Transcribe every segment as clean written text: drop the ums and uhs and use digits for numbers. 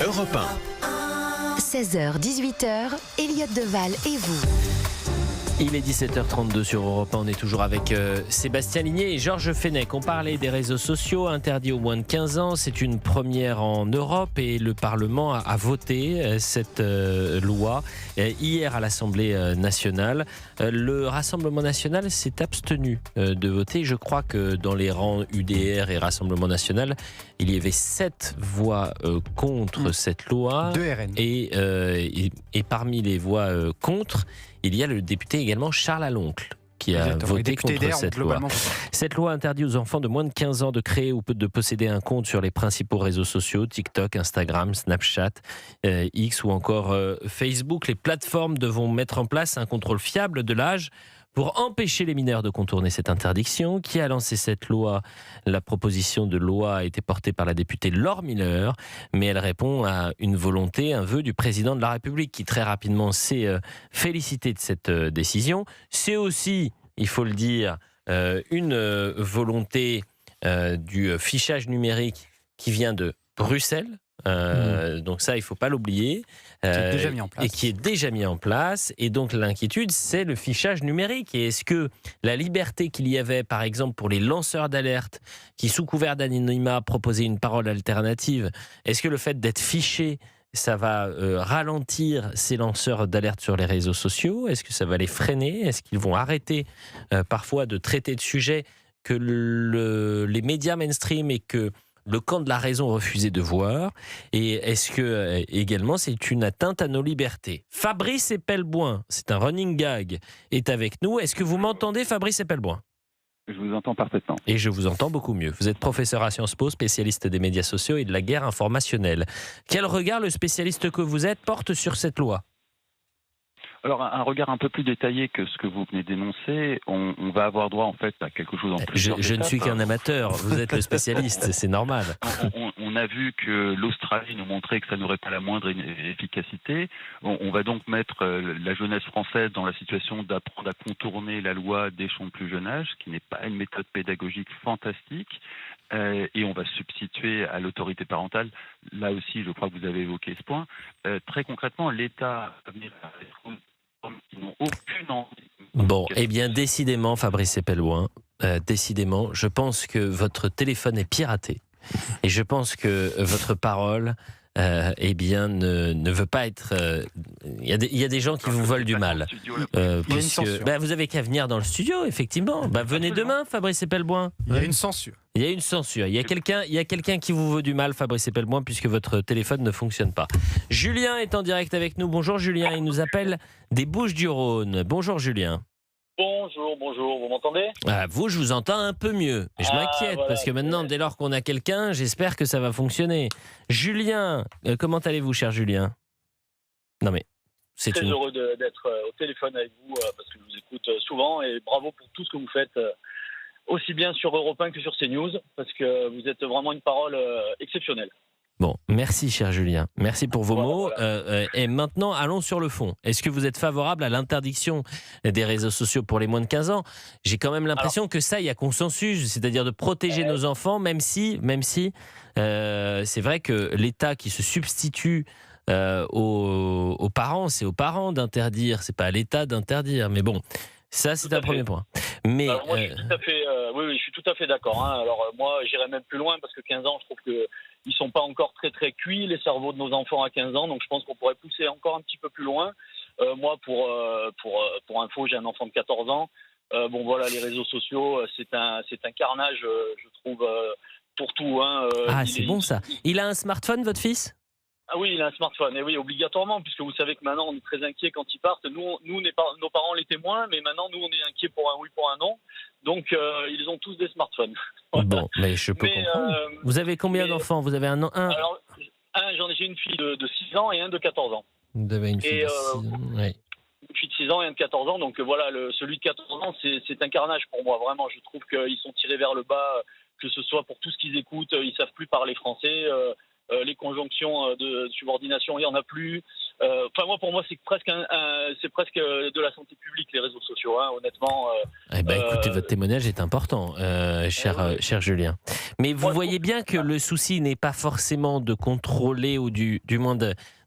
Europe 16h-18h, Elliott Deval et vous. Il est 17h32 sur Europe 1, on est toujours avec Sébastien Ligné et Georges Fenech. On parlait des réseaux sociaux interdits aux moins de 15 ans, c'est une première en Europe et le Parlement a voté cette loi hier à l'Assemblée nationale. Le Rassemblement national s'est abstenu de voter. Je crois que dans les rangs UDR et Rassemblement national, il y avait 7 voix contre cette loi. 2 RN. Et parmi les voix contre, il y a le député également Charles Aloncle qui a voté contre cette loi. Cette loi interdit aux enfants de moins de 15 ans de créer ou de posséder un compte sur les principaux réseaux sociaux, TikTok, Instagram, Snapchat, X ou encore Facebook. Les plateformes devront mettre en place un contrôle fiable de l'âge pour empêcher les mineurs de contourner cette interdiction. Qui a lancé cette loi? La proposition de loi a été portée par la députée Laure Miller, mais elle répond à une volonté, un vœu du président de la République qui très rapidement s'est félicité de cette décision. C'est aussi, il faut le dire, une volonté du fichage numérique qui vient de Bruxelles. Donc ça, il ne faut pas l'oublier. Qui est déjà mis en place. Et qui est déjà mis en place. Et donc l'inquiétude, c'est le fichage numérique. Et est-ce que la liberté qu'il y avait, par exemple, pour les lanceurs d'alerte, qui sous couvert d'anonymat proposaient une parole alternative, est-ce que le fait d'être fiché, ça va ralentir ces lanceurs d'alerte sur les réseaux sociaux? Est-ce que ça va les freiner? Est-ce qu'ils vont arrêter parfois de traiter de sujets que les médias mainstream et que le camp de la raison refusait de voir? Et est-ce que, également, c'est une atteinte à nos libertés? Fabrice Epelboin, c'est un running gag, est avec nous. Est-ce que vous m'entendez, Fabrice Epelboin? Je vous entends parfaitement. Et je vous entends beaucoup mieux. Vous êtes professeur à Sciences Po, spécialiste des médias sociaux et de la guerre informationnelle. Quel regard le spécialiste que vous êtes porte sur cette loi? Alors, un regard un peu plus détaillé que ce que vous venez d'énoncer, on va avoir droit en fait à quelque chose en plus. Je ne suis qu'un amateur, vous êtes le spécialiste, c'est normal. On a vu que l'Australie nous montrait que ça n'aurait pas la moindre efficacité. On va donc mettre la jeunesse française dans la situation d'apprendre à contourner la loi dès son plus jeune âge, qui n'est pas une méthode pédagogique fantastique. Et on va substituer à l'autorité parentale. Là aussi, je crois que vous avez évoqué ce point. Très concrètement, l'État va venir à la rescousse qui n'ont aucune envie. Bon, eh bien, décidément, Fabrice Epelboin, décidément, je pense que votre téléphone est piraté. Et je pense que votre parole, eh bien, ne veut pas être... Il y a des gens qui vous veulent du mal. Vous avez qu'à venir dans le studio, effectivement. Venez demain, Fabrice Epelboin. Il y a une censure. Il y a une censure. Il y a quelqu'un qui vous veut du mal, Fabrice Epelboin, puisque votre téléphone ne fonctionne pas. Julien est en direct avec nous. Bonjour Julien, il nous appelle des Bouches-du-Rhône. Bonjour Julien. Bonjour, vous m'entendez? Vous, je vous entends un peu mieux. Je m'inquiète, voilà, parce que maintenant, dès lors qu'on a quelqu'un, j'espère que ça va fonctionner. Julien, comment allez-vous, cher Julien? Non mais, c'est très heureux d'être au téléphone avec vous, parce que je vous écoute souvent, et bravo pour tout ce que vous faites, aussi bien sur Europe 1 que sur CNews, parce que vous êtes vraiment une parole exceptionnelle. Bon, merci cher Julien, merci pour vos mots. Et maintenant, allons sur le fond. Est-ce que vous êtes favorable à l'interdiction des réseaux sociaux pour les moins de 15 ans? J'ai quand même l'impression que ça, il y a consensus, c'est-à-dire de protéger nos enfants, même si c'est vrai que l'État qui se substitue aux parents, c'est aux parents d'interdire, c'est pas à l'État d'interdire. Mais bon, ça c'est un premier point. Mais alors, moi, je suis tout à fait d'accord. Alors moi, j'irais même plus loin parce que 15 ans, je trouve que ils sont pas encore très très cuits les cerveaux de nos enfants à 15 ans. Donc je pense qu'on pourrait pousser encore un petit peu plus loin. Moi, pour info, j'ai un enfant de 14 ans. Les réseaux sociaux, c'est un carnage, je trouve, pour tout. C'est bon ça. Il a un smartphone, votre fils? Ah oui, il a un smartphone, et oui, obligatoirement, puisque vous savez que maintenant, on est très inquiets quand ils partent. Nous, nos parents l'étaient moins, mais maintenant, nous, on est inquiets pour un oui, pour un non. Donc, ils ont tous des smartphones. Bon, mais je peux comprendre. Vous avez combien d'enfants? Vous avez un? Alors, j'ai une fille de 6 ans et un de 14 ans. Vous avez une fille de 6 ans, oui. Une fille de 6 ans et un de 14 ans, donc voilà, celui de 14 ans, c'est un carnage pour moi, vraiment. Je trouve qu'ils sont tirés vers le bas, que ce soit pour tout ce qu'ils écoutent, ils savent plus parler français. les conjonctions de subordination, il n'y en a plus. Pour moi, c'est presque de la santé publique, les réseaux sociaux, hein, honnêtement. Écoutez, votre témoignage est important, cher Julien. Mais vous voyez bien que le souci n'est pas forcément de contrôler ou du moins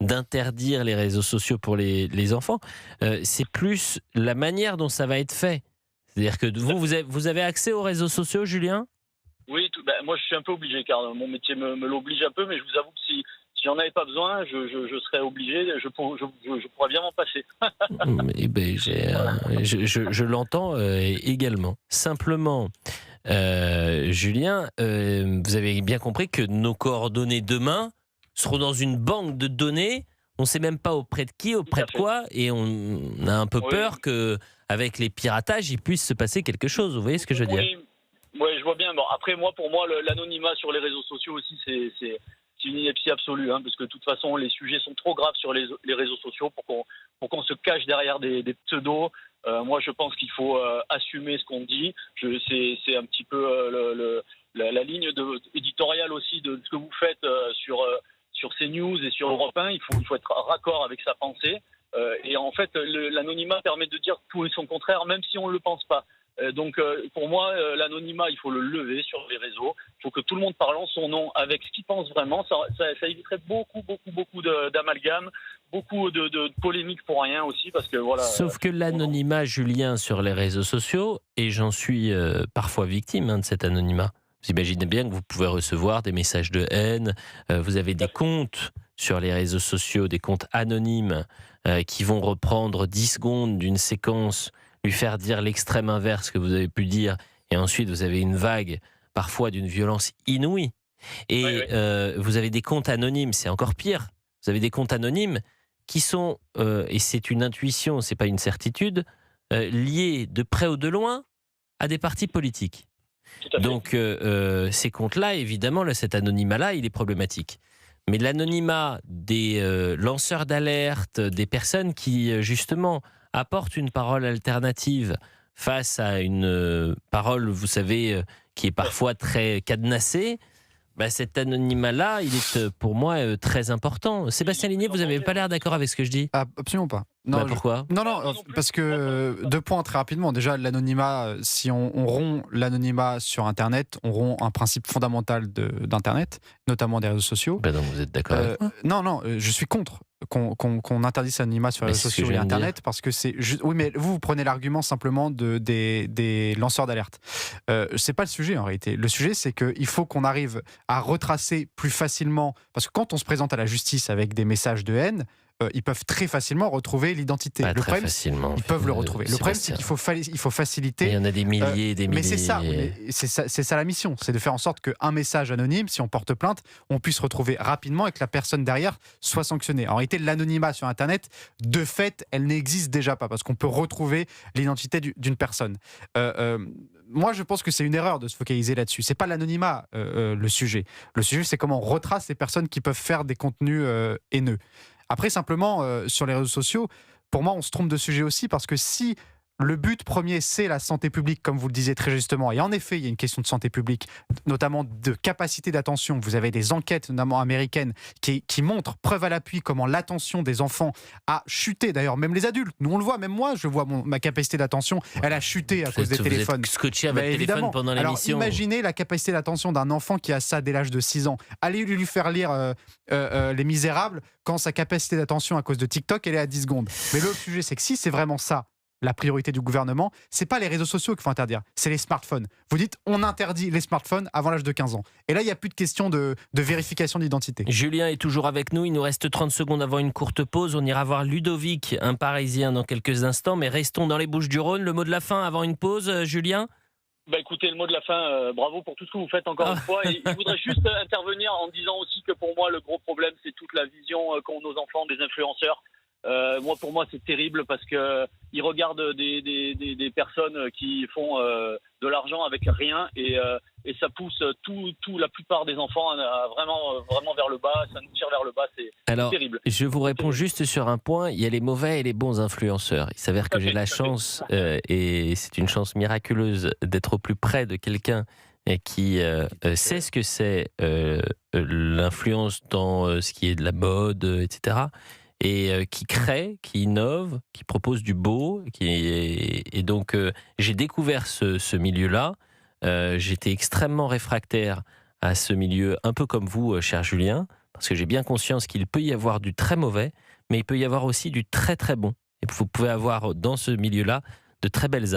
d'interdire les réseaux sociaux pour les enfants. C'est plus la manière dont ça va être fait. C'est-à-dire que vous avez accès aux réseaux sociaux, Julien ? Oui, moi je suis un peu obligé car mon métier me l'oblige un peu, mais je vous avoue que si j'en avais pas besoin, je serais obligé, je pourrais bien m'en passer. Je l'entends également. Simplement, Julien, vous avez bien compris que nos coordonnées demain seront dans une banque de données. On ne sait même pas auprès de qui, auprès de quoi, et on a un peu peur qu'avec les piratages, il puisse se passer quelque chose. Vous voyez ce que je veux dire ? Oui, je vois bien. Bon, après, pour moi, l'anonymat sur les réseaux sociaux aussi, c'est une ineptie absolue, hein, parce que de toute façon, les sujets sont trop graves sur les réseaux sociaux pour qu'on se cache derrière des pseudos. Moi, je pense qu'il faut assumer ce qu'on dit. C'est un petit peu la ligne éditoriale aussi de ce que vous faites sur CNews et sur Europe 1. Il faut être raccord avec sa pensée. Et en fait, l'anonymat permet de dire tout et son contraire, même si on ne le pense pas. Donc, pour moi, l'anonymat, il faut le lever sur les réseaux. Il faut que tout le monde parle en son nom avec ce qu'il pense vraiment. Ça éviterait beaucoup d'amalgames, beaucoup de polémiques pour rien aussi, parce que voilà. Sauf que l'anonymat, Julien, sur les réseaux sociaux, et j'en suis parfois victime de cet anonymat. Vous imaginez bien que vous pouvez recevoir des messages de haine. Vous avez des comptes sur les réseaux sociaux, des comptes anonymes qui vont reprendre 10 secondes d'une séquence, lui faire dire l'extrême inverse que vous avez pu dire, et ensuite vous avez une vague, parfois d'une violence inouïe. Et vous avez des comptes anonymes, c'est encore pire. Vous avez des comptes anonymes qui sont, et c'est une intuition, c'est pas une certitude, liés de près ou de loin à des partis politiques. Donc ces comptes-là, évidemment, cet anonymat-là, il est problématique. Mais l'anonymat des lanceurs d'alerte, des personnes qui, justement, apportent une parole alternative face à une parole, vous savez, qui est parfois très cadenassée, cet anonymat-là, il est pour moi très important. Sébastien Ligné, vous n'avez pas l'air d'accord avec ce que je dis ? Absolument pas. Non, pourquoi ? Non, parce que 2 points très rapidement. Déjà, l'anonymat, si on rompt l'anonymat sur Internet, on rompt un principe fondamental d'Internet, notamment des réseaux sociaux. Donc vous êtes d'accord avec moi ? Non, je suis contre qu'on interdise l'anonymat sur les réseaux sociaux et Internet, parce que c'est juste... Oui, mais vous prenez l'argument simplement des lanceurs d'alerte. C'est pas le sujet en réalité. Le sujet, c'est qu'il faut qu'on arrive à retracer plus facilement, parce que quand on se présente à la justice avec des messages de haine, ils peuvent très facilement retrouver l'identité. Pas le très problème, facilement. Ils peuvent le retrouver. Le problème, c'est qu'il faut faciliter. Il y en a des milliers et des milliers. Mais c'est ça la mission, c'est de faire en sorte qu'un message anonyme, si on porte plainte, on puisse retrouver rapidement et que la personne derrière soit sanctionnée. En réalité, l'anonymat sur Internet, de fait, elle n'existe déjà pas, parce qu'on peut retrouver l'identité d'une personne. Moi, je pense que c'est une erreur de se focaliser là-dessus. C'est pas l'anonymat le sujet. Le sujet, c'est comment on retrace les personnes qui peuvent faire des contenus haineux. Après, simplement, sur les réseaux sociaux, pour moi, on se trompe de sujet aussi, parce que si le but premier, c'est la santé publique, comme vous le disiez très justement, et en effet, il y a une question de santé publique, notamment de capacité d'attention. Vous avez des enquêtes, notamment américaines, qui montrent, preuve à l'appui, comment l'attention des enfants a chuté. D'ailleurs, même les adultes, nous on le voit, même moi, je vois ma capacité d'attention, elle a chuté à cause des téléphones. Vous êtes scotché à votre téléphone pendant l'émission. Alors, imaginez la capacité d'attention d'un enfant qui a ça dès l'âge de 6 ans. Allez lui faire lire Les Misérables, quand sa capacité d'attention à cause de TikTok, elle est à 10 secondes. Mais le sujet, c'est que si c'est vraiment ça, la priorité du gouvernement, c'est pas les réseaux sociaux qu'il faut interdire, c'est les smartphones. Vous dites, on interdit les smartphones avant l'âge de 15 ans. Et là, il n'y a plus de question de vérification d'identité. Julien est toujours avec nous, il nous reste 30 secondes avant une courte pause. On ira voir Ludovic, un Parisien, dans quelques instants, mais restons dans les Bouches-du-Rhône. Le mot de la fin avant une pause, Julien ? Écoutez, le mot de la fin, bravo pour tout ce que vous faites encore une fois. Et je voudrais juste intervenir en disant aussi que pour moi, le gros problème, c'est toute la vision qu'ont nos enfants des influenceurs. Pour moi, c'est terrible, parce que ils regardent des personnes qui font de l'argent avec rien, et ça pousse la plupart des enfants à vraiment vers le bas. Ça nous tire vers le bas, c'est terrible. Je vous réponds juste sur un point. Il y a les mauvais et les bons influenceurs. Il s'avère que j'ai la chance, et c'est une chance miraculeuse, d'être au plus près de quelqu'un et qui sait ce que c'est l'influence dans ce qui est de la mode, etc. Et qui crée, qui innove, qui propose du beau. Et donc, j'ai découvert ce milieu-là. J'étais extrêmement réfractaire à ce milieu, un peu comme vous, cher Julien, parce que j'ai bien conscience qu'il peut y avoir du très mauvais, mais il peut y avoir aussi du très très bon. Et vous pouvez avoir dans ce milieu-là de très belles